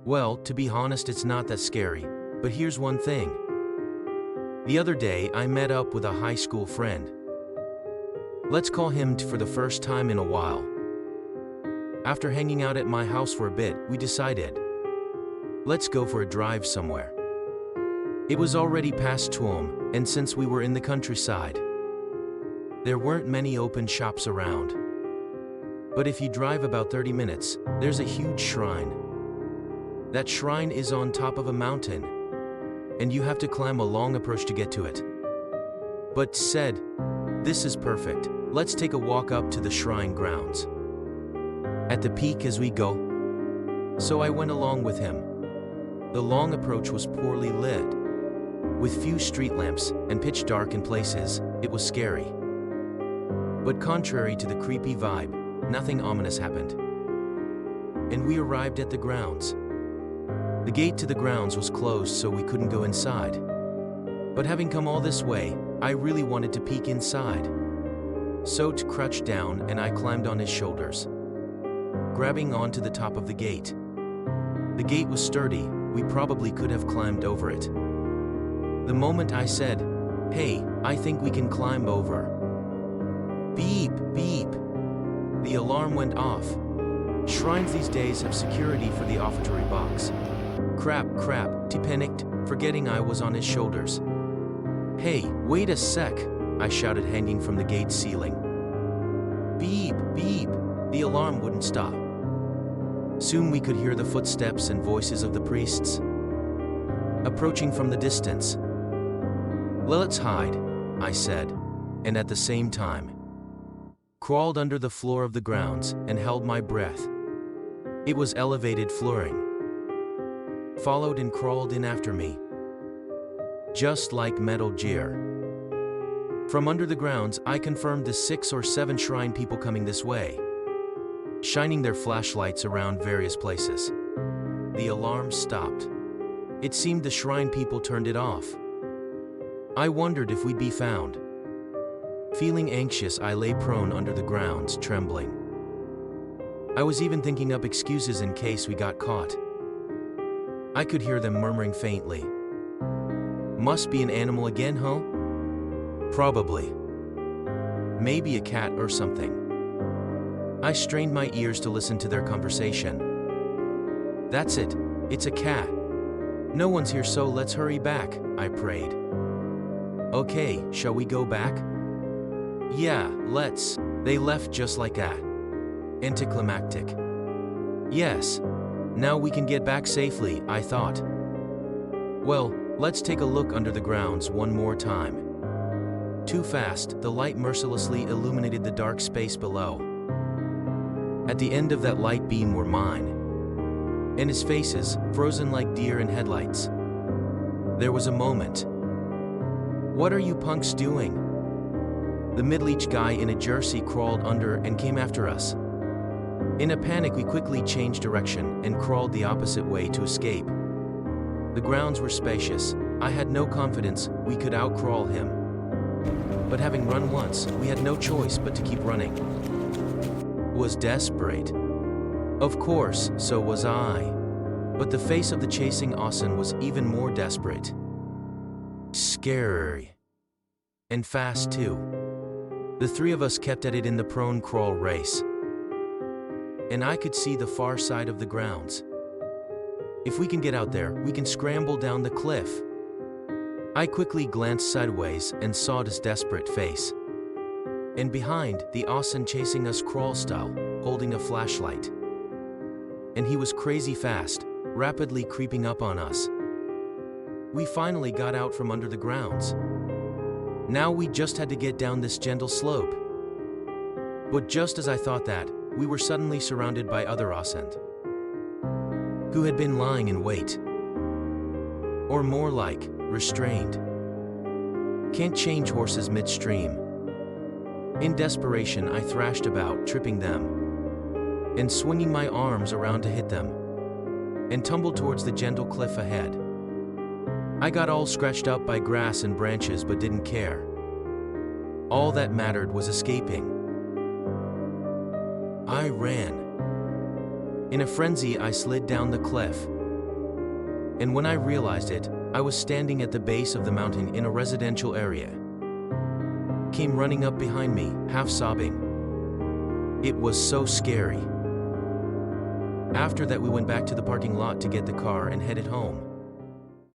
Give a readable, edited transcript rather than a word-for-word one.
Well, to be honest, it's not that scary, but here's one thing. The other day, I met up with a high school friend. Let's call him for the first time in a while. After hanging out at my house for a bit, we decided, let's go for a drive somewhere. It was already past 12, and since we were in the countryside, there weren't many open shops around. But if you drive about 30 minutes, there's a huge shrine. That shrine is on top of a mountain, and you have to climb a long approach to get to it. But said, this is perfect. Let's take a walk up to the shrine grounds. At the peak as we go. So I went along with him. The long approach was poorly lit. With few street lamps and pitch dark in places, it was scary. But contrary to the creepy vibe, nothing ominous happened. And we arrived at the grounds. The gate to the grounds was closed, so we couldn't go inside. But having come all this way, I really wanted to peek inside. So T crouched down and I climbed on his shoulders, grabbing onto the top of the gate. The gate was sturdy, we probably could have climbed over it. The moment I said, "Hey, I think we can climb over." Beep, beep. The alarm went off. Shrines these days have security for the offertory box. Crap, T panicked, forgetting I was on his shoulders. "Hey, wait a sec," I shouted, hanging from the gate ceiling. Beep, beep. The alarm wouldn't stop. Soon we could hear the footsteps and voices of the priests approaching from the distance. "Let's hide," I said, and at the same time, crawled under the floor of the grounds and held my breath. It was elevated flooring. Followed and crawled in after me, just like Metal Gear. From under the grounds, I confirmed the 6 or 7 shrine people coming this way, shining their flashlights around various places. The alarm stopped. It seemed the shrine people turned it off. I wondered if we'd be found. Feeling anxious, I lay prone under the grounds, trembling. I was even thinking up excuses in case we got caught. I could hear them murmuring faintly. "Must be an animal again, huh?" "Probably. Maybe a cat or something." I strained my ears to listen to their conversation. "That's it. It's a cat. No one's here, so let's hurry back," I prayed. "Okay, shall we go back?" "Yeah, let's." They left just like that. Anticlimactic. Yes. Now we can get back safely, I thought. Well, let's take a look under the grounds one more time. Too fast, the light mercilessly illuminated the dark space below. At the end of that light beam were mine, and his faces, frozen like deer in headlights. There was a moment. "What are you punks doing?" The middle-aged guy in a jersey crawled under and came after us. In a panic, we quickly changed direction and crawled the opposite way to escape. The grounds were spacious. I had no confidence we could outcrawl him. But having run once, we had no choice but to keep running. Was desperate. Of course, so was I. But the face of the chasing Austin was even more desperate. Scary. And fast too. The 3 of us kept at it in the prone crawl race. And I could see the far side of the grounds. If we can get out there, we can scramble down the cliff. I quickly glanced sideways and saw his desperate face. And behind, the Austin chasing us crawl style, holding a flashlight. And he was crazy fast, rapidly creeping up on us. We finally got out from under the grounds. Now we just had to get down this gentle slope. But just as I thought that, we were suddenly surrounded by other Austin, who had been lying in wait. Or more like, restrained. Can't change horses midstream. In desperation, I thrashed about, tripping them, and swinging my arms around to hit them, and tumbled towards the gentle cliff ahead. I got all scratched up by grass and branches but didn't care. All that mattered was escaping. I ran. In a frenzy, I slid down the cliff, And when I realized it, I was standing at the base of the mountain in a residential area. Came running up behind me, half sobbing. It was so scary. After that, we went back to the parking lot to get the car and headed home.